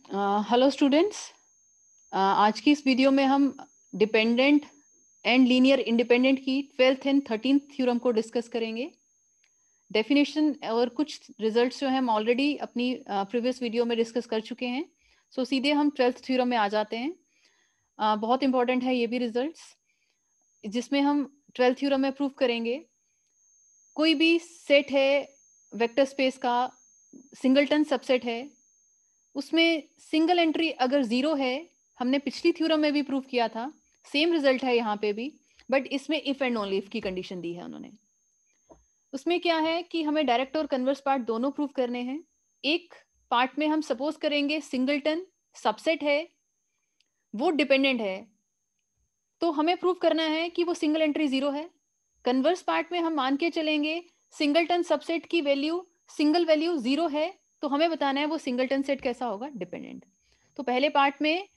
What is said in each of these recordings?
Hello students. आज की इस वीडियो में हम डिपेंडेंट एंड लीनियर इंडिपेंडेंट की 12th एंड 13th थ्योरम को डिस्कस करेंगे। डेफिनेशन और कुछ रिजल्ट्स जो हैं हम ऑलरेडी अपनी प्रीवियस वीडियो में डिस्कस कर चुके हैं। सो सीधे हम 12th थ्योरम में आ जाते हैं। बहुत इंपॉर्टेंट है ये भी रिजल्ट्स, जिसमें हम 12th थ्योरम में प्रूव करेंगे कोई भी सेट है वेक्टर स्पेस का, सिंगलटन सबसेट है, उसमें सिंगल एंट्री अगर जीरो है, हमने पिछली थ्योरम में भी प्रूव किया था, सेम रिजल्ट है यहाँ पे भी, बट इसमें इफ एंड ओनली इफ की कंडीशन दी है उन्होंने। उसमें क्या है कि हमें डायरेक्ट और कन्वर्स पार्ट दोनों प्रूव करने हैं। एक पार्ट में हम सपोज करेंगे सिंगलटन सबसेट है, वो डिपेंडेंट है, तो हमें प्रूव करना है कि वो सिंगल एंट्री जीरो है। कन्वर्स पार्ट में हम मान के चलेंगे सिंगलटन सबसेट की वैल्यू सिंगल वैल्यू जीरो है, तो हमें बताना है वो सिंगलटन सेट कैसा होगा, डिपेंडेंट। तो पहले पार्ट में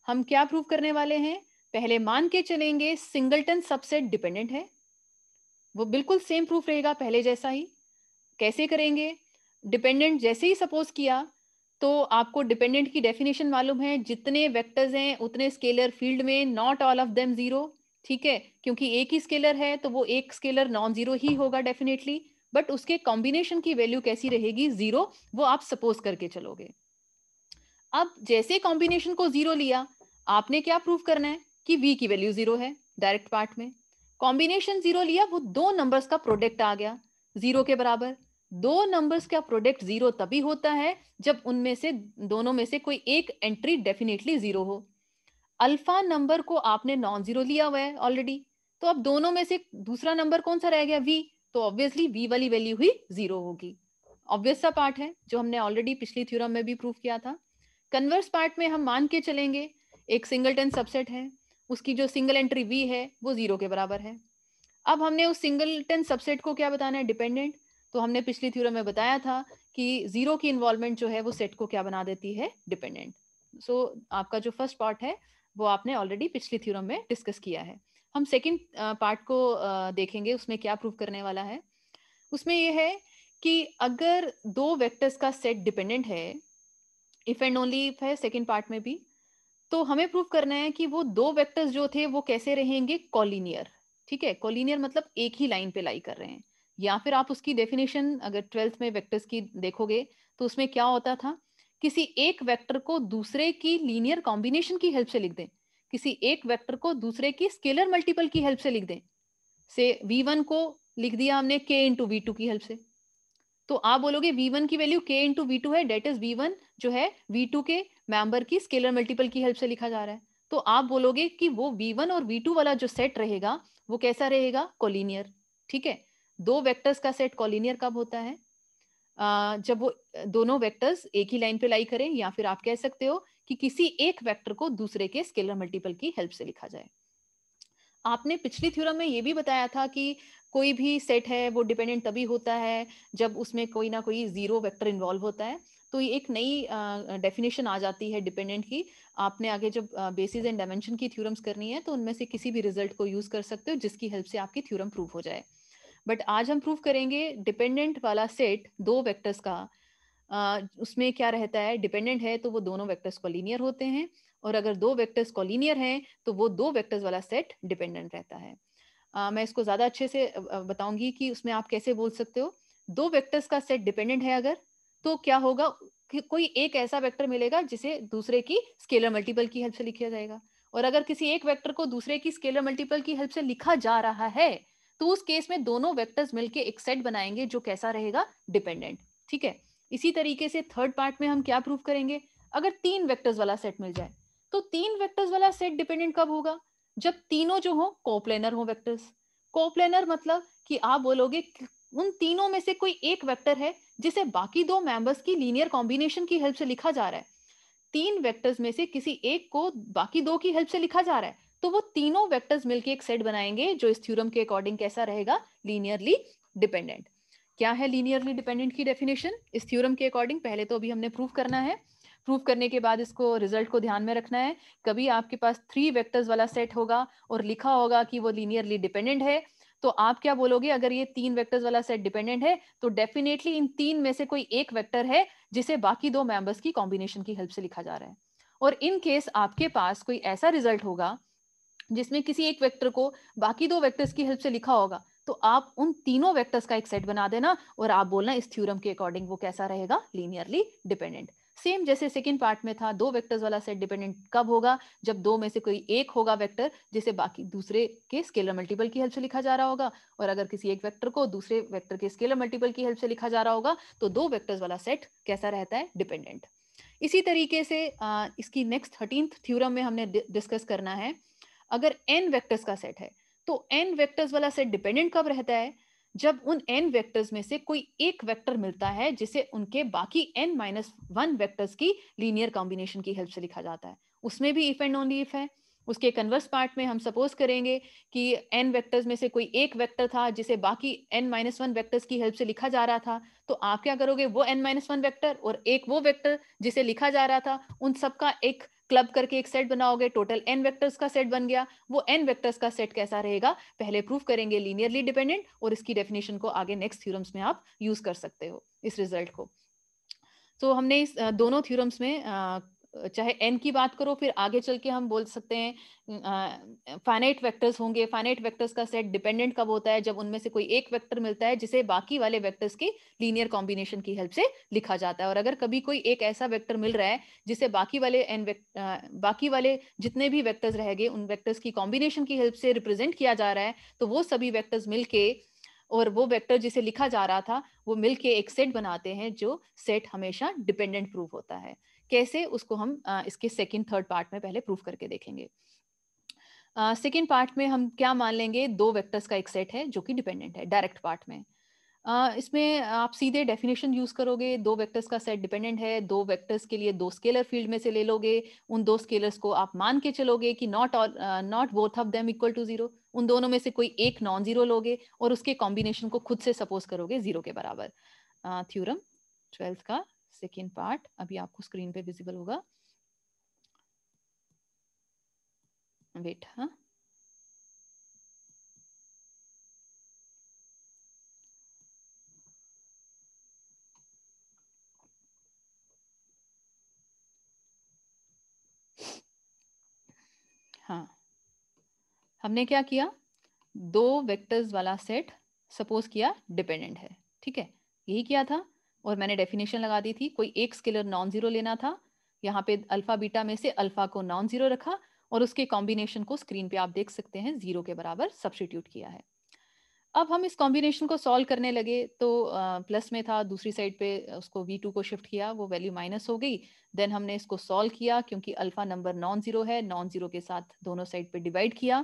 हम क्या प्रूव करने वाले हैं, पहले मान के चलेंगे सिंगलटन सबसेट डिपेंडेंट है, वो बिल्कुल सेम प्रूफ रहेगा पहले जैसा ही। कैसे करेंगे, डिपेंडेंट जैसे ही सपोज किया तो आपको डिपेंडेंट की डेफिनेशन मालूम है, जितने वेक्टर्स हैं उतने स्केलर फील्ड में, not all of them zero. ठीक है, क्योंकि एक ही स्केलर है तो वो एक स्केलर नॉन जीरो ही होगा डेफिनेटली, बट उसके कॉम्बिनेशन की वैल्यू कैसी रहेगी, जीरो, वो आप सपोज करके चलोगे। अब जैसे कॉम्बिनेशन को जीरो लिया, आपने क्या प्रूव करना है कि v की वैल्यू जीरो है। डायरेक्ट पार्ट में कॉम्बिनेशन जीरो लिया, वो दो नंबर्स का प्रोडक्ट आ गया जीरो के बराबर। दो नंबर्स का प्रोडक्ट जीरो तभी होता है जब उनमें से दोनों में से कोई एक एंट्री डेफिनेटली जीरो हो। अल्फा नंबर को आपने नॉन जीरो लिया हुआ है ऑलरेडी, तो अब दोनों में से दूसरा नंबर कौन सा रह गया, v, तो ऑब्वियसली v वाली वैल्यू ही जीरो होगी। ऑब्वियस सा पार्ट है जो हमने ऑलरेडी पिछली थ्योरम में भी प्रूव किया था। कन्वर्स पार्ट में हम मान के चलेंगे एक सिंगलटन सबसेट है, उसकी जो सिंगल एंट्री v है वो जीरो के बराबर है। अब हमने उस सिंगलटन सबसेट को क्या बताना है, डिपेंडेंट। तो हमने पिछली थ्योरम में बताया था कि जीरो की इन्वॉल्वमेंट जो है वो सेट को क्या बना देती है, डिपेंडेंट। सो आपका जो फर्स्ट पार्ट है वो आपने ऑलरेडी पिछली थ्योरम में डिस्कस किया है। हम सेकंड पार्ट को देखेंगे, उसमें क्या प्रूव करने वाला है। उसमें यह है कि अगर दो वेक्टर्स का सेट डिपेंडेंट है, इफ एंड ओनली इफ है सेकंड पार्ट में भी, तो हमें प्रूव करना है कि वो दो वेक्टर्स जो थे वो कैसे रहेंगे, कॉलिनियर। ठीक है, कॉलिनियर मतलब एक ही लाइन पे लाई कर रहे हैं। या फिर आप उसकी डेफिनेशन अगर 12th में वेक्टर्स की देखोगे तो उसमें क्या होता था, किसी एक वेक्टर को दूसरे की लीनियर कॉम्बिनेशन की हेल्प से लिख दें, किसी एक वेक्टर को दूसरे की स्केलर मल्टीपल की हेल्प से लिख दें। से v1 को लिख दिया हमने k इंटू वी की हेल्प से, तो आप बोलोगे v1 की वैल्यू k इंटू वी है, डेट इज v1 जो है v2 के मेंबर की स्केलर मल्टीपल की हेल्प से लिखा जा रहा है। तो आप बोलोगे कि वो v1 और v2 वाला जो सेट रहेगा वो कैसा रहेगा, कोलिनियर। ठीक है, दो वेक्टर्स का सेट कोलिनियर कब होता है, जब वो दोनों वेक्टर्स एक ही लाइन पे लाई करें, या फिर आप कह सकते हो कि किसी एक वेक्टर को दूसरे के स्केलर मल्टीपल की हेल्प से लिखा जाए। आपने पिछली थ्योरम में ये भी बताया था कि कोई भी सेट है वो डिपेंडेंट तभी होता है जब उसमें कोई ना कोई जीरो वेक्टर इन्वॉल्व होता है। तो ये एक नई डेफिनेशन आ जाती है डिपेंडेंट की। आपने आगे जब बेसिस एंड डायमेंशन की थ्योरम्स करनी है तो उनमें से किसी भी रिजल्ट को यूज कर सकते हो जिसकी हेल्प से आपकी थ्योरम प्रूव हो जाए। बट आज हम प्रूव करेंगे डिपेंडेंट वाला सेट दो वेक्टर्स का। उसमें क्या रहता है, डिपेंडेंट है तो वो दोनों वेक्टर्स कोलिनियर होते हैं, और अगर दो वेक्टर्स कोलिनियर हैं तो वो दो वेक्टर्स वाला सेट डिपेंडेंट रहता है। मैं इसको ज्यादा अच्छे से बताऊंगी कि उसमें आप कैसे बोल सकते हो, दो वेक्टर्स का सेट डिपेंडेंट है अगर, तो क्या होगा कि कोई एक ऐसा वेक्टर मिलेगा जिसे दूसरे की स्केलर मल्टीपल की हेल्प से लिखा जाएगा। और अगर किसी एक वेक्टर को दूसरे की स्केलर मल्टीपल की हेल्प से लिखा जा रहा है तो उस केस में दोनों वेक्टर्स मिलके एक सेट बनाएंगे जो कैसा रहेगा, डिपेंडेंट। ठीक है, इसी तरीके से थर्ड पार्ट में हम क्या प्रूव करेंगे, अगर तीन वेक्टर्स वाला सेट मिल जाए तो तीन वेक्टर्स वाला सेट डिपेंडेंट कब होगा, जब तीनों जो हो कोप्लेनर हो वेक्टर्स। कोप्लेनर मतलब कि आप बोलोगे कि उन तीनों में से कोई एक वेक्टर है जिसे बाकी दो मेंबर्स की लीनियर कॉम्बिनेशन की हेल्प से लिखा जा रहा है। तीन वेक्टर्स में से किसी एक को बाकी दो की हेल्प से लिखा जा रहा है, तो वो तीनों वेक्टर्स मिलके एक सेट बनाएंगे जो इस थ्योरम के अकॉर्डिंग कैसा रहेगा, लीनियरली डिपेंडेंट। क्या है लीनियरली डिपेंडेंट की डेफिनेशन इस थ्योरम के अकॉर्डिंग, पहले तो अभी हमने प्रूव करना है। प्रूव करने के बाद इसको रिजल्ट को ध्यान में रखना है। कभी आपके पास थ्री वेक्टर्स वाला सेट होगा और लिखा होगा कि वो लीनियरली डिपेंडेंट है, तो आप क्या बोलोगे, अगर ये तीन वेक्टर्स वाला सेट डिपेंडेंट है तो डेफिनेटली इन तीन में से कोई एक वेक्टर है जिसे बाकी दो मेंबर्स की कॉम्बिनेशन की हेल्प से लिखा जा रहा है। और इन केस आपके पास कोई ऐसा रिजल्ट होगा जिसमें किसी एक वेक्टर को बाकी दो वेक्टर्स की हेल्प से लिखा होगा, तो आप उन तीनों वेक्टर्स का एक सेट बना देना और आप बोलना इस थ्योरम के अकॉर्डिंग वो कैसा रहेगा, लीनियरली डिपेंडेंट। सेम जैसे सेकंड पार्ट में था, दो वेक्टर्स वाला सेट डिपेंडेंट कब होगा, जब दो में से कोई एक होगा वेक्टर जिसे बाकी दूसरे के स्केलर मल्टीपल की हेल्प से लिखा जा रहा होगा, और अगर किसी एक वेक्टर को दूसरे वेक्टर के स्केलर मल्टीपल की हेल्प से लिखा जा रहा होगा तो दो वेक्टर्स वाला सेट कैसा रहता है, डिपेंडेंट। इसी तरीके से इसकी नेक्स्ट 13th थ्योरम में हमने डिस्कस करना है, अगर n वेक्टर्स का सेट है तो n वेक्टर्स वाला सेट डिपेंडेंट कब रहता है, जब उन n वेक्टर्स में से कोई एक वेक्टर मिलता है जिसे उनके बाकी n-1 वेक्टर्स की लीनियर कॉम्बिनेशन की हेल्प से लिखा जाता है। उसमें भी इफ एंड ओनली इफ है। उसके कन्वर्स पार्ट में हम सपोज करेंगे कि n वेक्टर्स में से कोई एक वेक्टर था जिसे बाकी n-1 वेक्टर्स की हेल्प से लिखा जा रहा था, तो आप क्या करोगे, वो n-1 वेक्टर और एक वो वेक्टर जिसे लिखा जा रहा था, उन सबका एक क्लब करके एक सेट बनाओगे, टोटल n वेक्टर्स का सेट बन गया। वो n वेक्टर्स का सेट कैसा रहेगा, पहले प्रूव करेंगे लीनियरली डिपेंडेंट, और इसकी डेफिनेशन को आगे नेक्स्ट थ्योरम्स में आप यूज कर सकते हो इस रिजल्ट को। तो हमने इस दोनों थ्योरम्स में चाहे n की बात करो, फिर आगे चल के हम बोल सकते हैं फाइनाइट वेक्टर्स होंगे। फाइनाइट वेक्टर्स का सेट डिपेंडेंट कब होता है, जब उनमें से कोई एक वेक्टर मिलता है जिसे बाकी वाले वेक्टर्स की लीनियर कॉम्बिनेशन की हेल्प से लिखा जाता है। और अगर कभी कोई एक ऐसा वेक्टर मिल रहा है जिसे बाकी वाले जितने भी वेक्टर्स रहेंगे उन वेक्टर्स की कॉम्बिनेशन की हेल्प से रिप्रेजेंट किया जा रहा है, तो वो सभी वेक्टर्स मिलके और वो वेक्टर जिसे लिखा जा रहा था वो मिलके एक सेट बनाते हैं, जो सेट हमेशा डिपेंडेंट प्रूफ होता है। कैसे, उसको हम इसके सेकंड थर्ड पार्ट में पहले प्रूफ करके देखेंगे। सेकंड पार्ट में हम क्या मान लेंगे, दो वेक्टर्स का एक सेट है जो कि डिपेंडेंट है। डायरेक्ट पार्ट में इसमें आप सीधे डेफिनेशन यूज करोगे, दो वेक्टर्स का सेट डिपेंडेंट है, दो वेक्टर्स के लिए दो स्केलर फील्ड में से ले लोगे, उन दो स्केलर्स को आप मान के चलोगे कि not both of them equal to zero, उन दोनों में से कोई एक नॉन जीरो लोगे और उसके कॉम्बिनेशन को खुद से सपोज करोगे जीरो के बराबर। थ्योरम 12 का सेकेंड पार्ट अभी आपको स्क्रीन पे विजिबल होगा। वेट, हाँ हाँ, हमने क्या किया, दो वेक्टर्स वाला सेट सपोज किया डिपेंडेंट है, ठीक है, यही किया था। और मैंने डेफिनेशन लगा दी थी, कोई एक स्केलर नॉन जीरो लेना था, यहाँ पे अल्फा बीटा में से अल्फा को नॉन जीरो रखा और उसके कॉम्बिनेशन को स्क्रीन पे आप देख सकते हैं जीरो के बराबर सब्स्टिट्यूट किया है। अब हम इस कॉम्बिनेशन को सॉल्व करने लगे तो प्लस में था, दूसरी साइड पे उसको v2 को शिफ्ट किया, वो वैल्यू माइनस हो गई। देन हमने इसको सॉल्व किया, क्योंकि अल्फा नंबर नॉन जीरो है, नॉन जीरो के साथ दोनों साइड पे डिवाइड किया,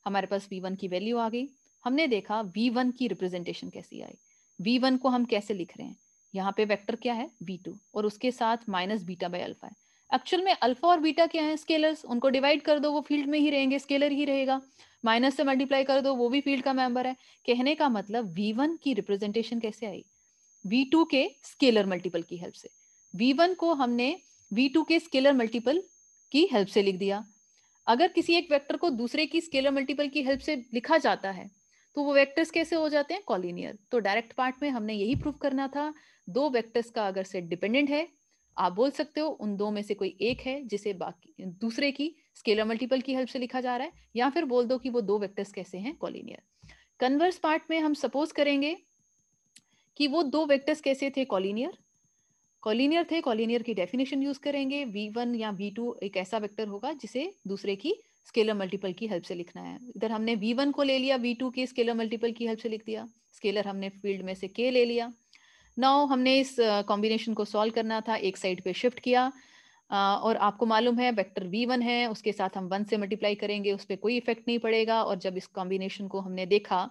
हमारे पास v1 की वैल्यू आ गई। हमने देखा v1 की रिप्रेजेंटेशन कैसी आई, v1 को हम कैसे लिख रहे हैं, यहाँ पे वेक्टर क्या है v2 और उसके साथ माइनस बीटा बाय अल्फा है। एक्चुअल में अल्फा और बीटा क्या है, स्केलर्स, उनको डिवाइड कर दो वो फील्ड में ही रहेंगे, स्केलर ही रहेगा। माइनस से मल्टीप्लाई कर दो वो भी फील्ड का मेंबर है। कहने का मतलब v1 की रिप्रेजेंटेशन कैसे आई, v2 के स्केलर मल्टीपल की हेल्प से। v1 को हमने v2 के स्केलर मल्टीपल की हेल्प से लिख दिया। अगर किसी एक वेक्टर को दूसरे की स्केलर मल्टीपल की हेल्प से लिखा जाता है तो वो वेक्टर्स कैसे हो जाते हैं, कॉलिनियर। तो डायरेक्ट पार्ट में हमने यही प्रूव करना था, दो वेक्टर्स का अगर सेट डिपेंडेंट है, आप बोल सकते हो उन दो में से कोई एक है जिसे बाकी दूसरे की स्केलर मल्टीपल की हेल्प से लिखा जा रहा है, या फिर बोल दो कि वो दो वेक्टर्स कैसे हैं, कॉलिनियर। कन्वर्स पार्ट में हम सपोज करेंगे कि वो दो वेक्टर्स कैसे थे, कॉलिनियर थे। कॉलिनियर की डेफिनेशन यूज करेंगे, v1 या v2 एक ऐसा वेक्टर होगा जिसे दूसरे की स्केलर मल्टीपल की हेल्प से लिखना है। इधर हमने v1 को ले लिया, v2 के स्केलर मल्टीपल की हेल्प से लिख दिया, स्केलर हमने फील्ड में से k ले लिया। नाउ हमने इस कॉम्बिनेशन को सॉल्व करना था, एक साइड पे शिफ्ट किया, और आपको मालूम है वेक्टर v1 है, उसके साथ हम 1 से मल्टीप्लाई करेंगे, उस पर कोई इफेक्ट नहीं पड़ेगा। और जब इस कॉम्बिनेशन को हमने देखा,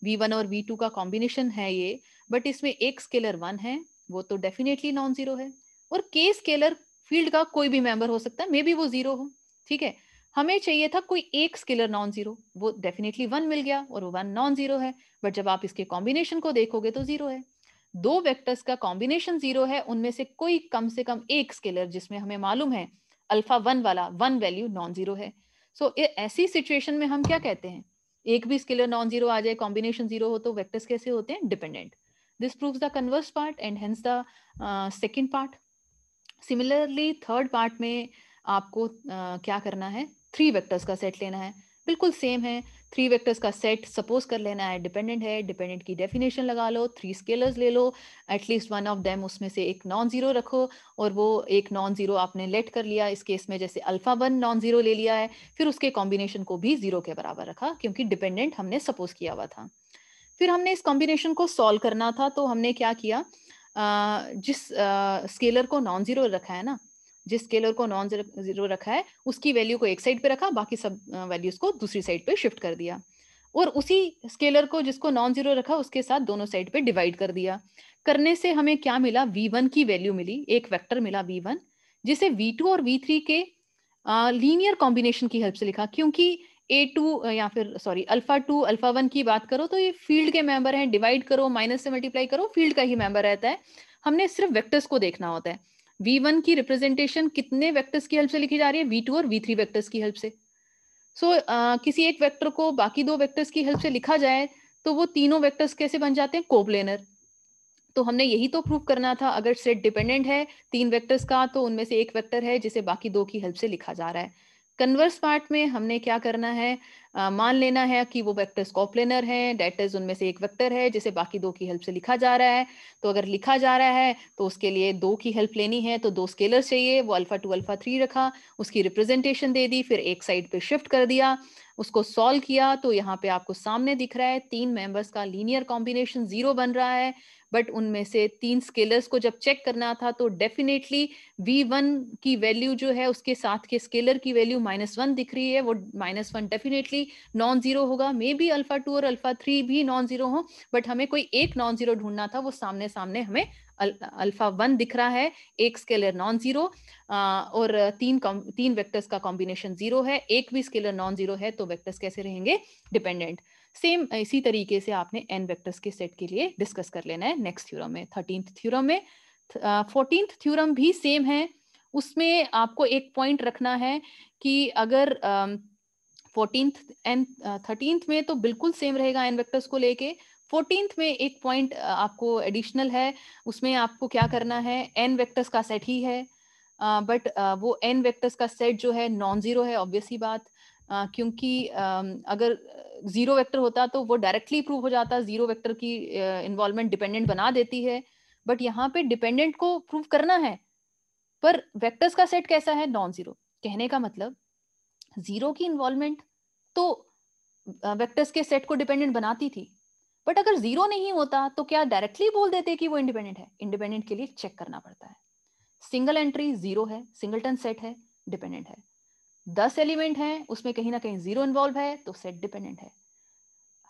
v1 और v2 का कॉम्बिनेशन है ये, बट इसमें एक स्केलर 1 है, वो तो डेफिनेटली नॉन जीरो है, और k स्केलर फील्ड का कोई भी मेंबर हो सकता है, मे बी वो जीरो हो, ठीक है। हमें चाहिए था कोई एक स्केलर नॉन जीरो, वो डेफिनेटली 1 मिल गया और वो 1 नॉन जीरो है, बट जब आप इसके कॉम्बिनेशन को देखोगे तो जीरो है। दो वेक्टर्स का कॉम्बिनेशन जीरो है, उनमें से कोई कम से कम एक स्केलर जिसमें हमें मालूम है अल्फा 1 वाला 1 वैल्यू नॉन जीरो है। सो ऐसी सिचुएशन में हम क्या कहते हैं, एक भी स्केलर नॉन जीरो आ जाए, कॉम्बिनेशन जीरो हो, तो वेक्टर्स कैसे होते हैं, dependent. This proves the converse part and hence the second part. Similarly, third part में आपको क्या करना है, 3 वेक्टर्स का सेट लेना है. बिल्कुल सेम है. 3 वेक्टर्स का सेट सपोज कर लेना है डिपेंडेंट है. डिपेंडेंट की डेफिनेशन लगा लो, 3 स्केलर्स ले लो, एटलीस्ट वन ऑफ देम उसमें से एक नॉन जीरो रखो, और वो एक नॉन जीरो आपने लेट कर लिया. इस केस में जैसे अल्फा 1 नॉन जीरो ले लिया है, फिर उसके कॉम्बिनेशन को भी जीरो के बराबर रखा क्योंकि डिपेंडेंट हमने सपोज किया हुआ था. फिर हमने इस कॉम्बिनेशन को सॉल्व करना था, तो हमने क्या किया, जिस स्केलर को नॉन जीरो रखा है ना, जिस स्केलर को नॉन जीरो रखा है उसकी वैल्यू को एक साइड पे रखा, बाकी सब वैल्यूज को दूसरी साइड पे शिफ्ट कर दिया, और उसी स्केलर को जिसको नॉन जीरो रखा उसके साथ दोनों साइड पे डिवाइड कर दिया. करने से हमें क्या मिला, v1 की वैल्यू मिली, एक वेक्टर मिला v1, जिसे v2 और v3 के लीनियर कॉम्बिनेशन की हेल्प से लिखा. क्योंकि A2 या फिर सॉरी अल्फा 2 अल्फा 1 की बात करो तो ये फील्ड के मेंबर हैं, डिवाइड करो माइनस से मल्टीप्लाई करो, फील्ड का ही मेंबर रहता है. हमने सिर्फ वेक्टर्स को देखना होता है. v1 की रिप्रेजेंटेशन कितने वेक्टर्स की हेल्प से लिखी जा रही है, v2 और v3 वेक्टर्स की हेल्प से. सो किसी एक वेक्टर को बाकी दो वेक्टर्स की हेल्प से लिखा जाए तो वो तीनों वेक्टर्स कैसे बन जाते हैं, कोप्लेनर. तो हमने यही तो प्रूव करना था. अगर सेट डिपेंडेंट है 3 वेक्टर्स का, तो उनमें से एक वेक्टर है जिसे बाकी दो की हेल्प से लिखा जा रहा है. कन्वर्स पार्ट में हमने क्या करना है, मान लेना है कि वो वेक्टर्स कोप्लेनर हैं, दैट इज उनमें से एक वेक्टर है जिसे बाकी दो की हेल्प से लिखा जा रहा है. तो अगर लिखा जा रहा है तो उसके लिए दो की हेल्प लेनी है, तो दो स्केलर चाहिए. वो अल्फा 2 अल्फा 3 रखा, उसकी रिप्रेजेंटेशन दे दी, फिर एक साइड पे शिफ्ट कर दिया, उसको सॉल्व किया. तो यहाँ पे आपको सामने दिख रहा है 3 मेंबर्स का लीनियर कॉम्बिनेशन 0 बन रहा है. बट उनमें से 3 स्केलर्स को जब चेक करना था तो डेफिनेटली v1 की वैल्यू जो है उसके साथ के स्केलर की वैल्यू -1 दिख रही है. वो -1 डेफिनेटली नॉन जीरो होगा. मे बी अल्फा 2 और अल्फा 3 भी नॉन जीरो हो, बट हमें कोई एक नॉन जीरो ढूंढना था. वो सामने सामने हमें अल्फा 1 दिख रहा है, एक स्केलर नॉन जीरो, और तीन वेक्टर्स का कॉम्बिनेशन 0 है. एक भी स्केलर नॉन जीरो है तो वेक्टर्स कैसे रहेंगे, डिपेंडेंट. सेम इसी तरीके से आपने n वेक्टर्स के सेट के लिए डिस्कस कर लेना है नेक्स्ट थ्योरम में. 13th थ्योरम में 14th थ्योरम भी सेम है. उसमें आपको एक पॉइंट रखना है कि अगर 14th एंड 13th में तो बिल्कुल सेम रहेगा n वेक्टर्स को लेके. 14th में एक पॉइंट आपको एडिशनल है. उसमें आपको क्या करना है, n वेक्टर्स का सेट ही है, बट वो n वेक्टर्स का सेट जो है नॉन जीरो है, ऑब्वियस ही बात. क्योंकि अगर जीरो वेक्टर होता तो वो डायरेक्टली प्रूव हो जाता. जीरो वेक्टर की इन्वॉल्वमेंट डिपेंडेंट बना देती है, बट यहाँ पे डिपेंडेंट को प्रूव करना है, पर वेक्टर्स का सेट कैसा है, नॉन जीरो. कहने का मतलब जीरो की इन्वॉल्वमेंट तो वेक्टर्स के सेट को डिपेंडेंट बनाती थी, बट अगर जीरो नहीं होता तो क्या डायरेक्टली बोल देते कि वो इंडिपेंडेंट है. इंडिपेंडेंट के लिए चेक करना पड़ता है. सिंगल एंट्री जीरो है, सिंगलटन सेट है, डिपेंडेंट है. 10 एलिमेंट है, उसमें कहीं ना कहीं जीरो इन्वॉल्व है, तो सेट डिपेंडेंट है.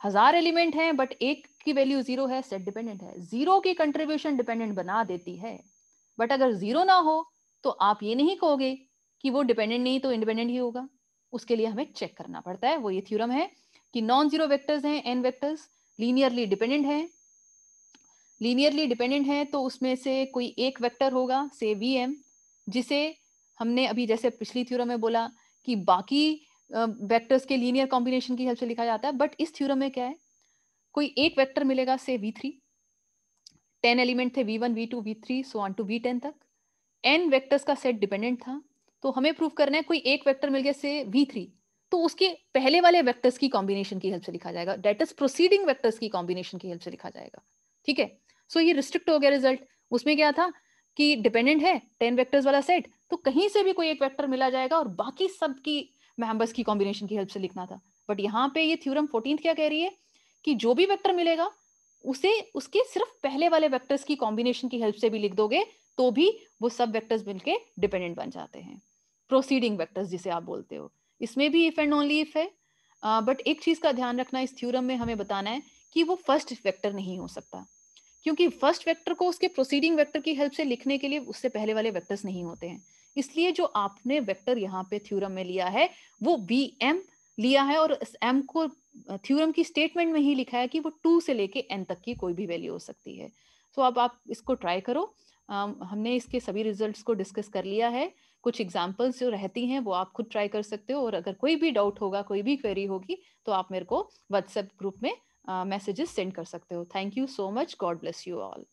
1000 एलिमेंट है बट एक की वैल्यू जीरो है, सेट डिपेंडेंट है. जीरो की कंट्रीब्यूशन डिपेंडेंट बना देती है, बट अगर जीरो ना हो तो आप ये नहीं कहोगे कि वो डिपेंडेंट नहीं तो इंडिपेंडेंट ही होगा. उसके लिए हमें चेक करना पड़ता है. वो ये थ्योरम है कि नॉन जीरो वेक्टर्स हैं, n वेक्टर्स लीनियरली डिपेंडेंट हैं. लीनियरली डिपेंडेंट है तो उसमें से कोई एक वेक्टर होगा, से vm, जिसे हमने अभी जैसे पिछली थ्योरम में बोला कि बाकी वेक्टर्स के लीनियर कॉम्बिनेशन की हेल्प से लिखा जाता है. बट इस थ्योरम में क्या है, कोई एक वेक्टर मिलेगा, से v3. 10 एलिमेंट थे, v1 v2 v3 so on to v10 तक. n वेक्टर्स का सेट डिपेंडेंट था, तो हमें प्रूव करना है कोई एक वेक्टर मिल गया से v3, तो उसके पहले वाले वेक्टर्स की कॉम्बिनेशन की हेल्प से लिखा जाएगा. दैट इज प्रोसीडिंग वेक्टर्स की कॉम्बिनेशन की हेल्प से लिखा जाएगा. ठीक है. सो ये रिस्ट्रिक्ट हो गया रिजल्ट. उसमें क्या था कि डिपेंडेंट है 10 वेक्टर्स वाला सेट, तो कहीं से भी कोई एक वेक्टर मिला जाएगा और बाकी सब की मेंबर्स की कॉम्बिनेशन की हेल्प से लिखना था. बट यहाँ पे ये थ्योरम 14th क्या कह रही है कि जो भी वेक्टर मिलेगा उसे उसके सिर्फ पहले वाले वेक्टर्स की कॉम्बिनेशन की हेल्प से भी लिख दोगे तो भी वो सब वेक्टर्स मिलके डिपेंडेंट बन जाते हैं. प्रोसीडिंग वेक्टर्स जिसे आप बोलते हो, इसमें भी इफ एंड ओनली इफ है. बट एक चीज का ध्यान रखना, इस थ्योरम में हमें बताना है कि वो फर्स्ट वेक्टर नहीं हो सकता, क्योंकि फर्स्ट वेक्टर को उसके प्रोसीडिंग वेक्टर की हेल्प से लिखने के लिए उससे पहले वाले वेक्टर्स नहीं होते हैं. इसलिए जो आपने वेक्टर यहाँ पे थ्योरम में लिया है वो vm लिया है, और इस m को थ्योरम की स्टेटमेंट में ही लिखा है कि वो 2 से लेके n तक की कोई भी वैल्यू हो सकती है. तो अब आप इसको ट्राई करो. हमने इसके सभी रिजल्ट्स को डिस्कस कर लिया है. कुछ एग्जांपल्स जो रहती हैं वो आप खुद ट्राई कर सकते हो, और अगर कोई भी डाउट होगा, कोई भी क्वेरी होगी, तो आप मेरे को व्हाट्सएप ग्रुप में मैसेजेस सेंड कर सकते हो. Thank you so much. God bless you all.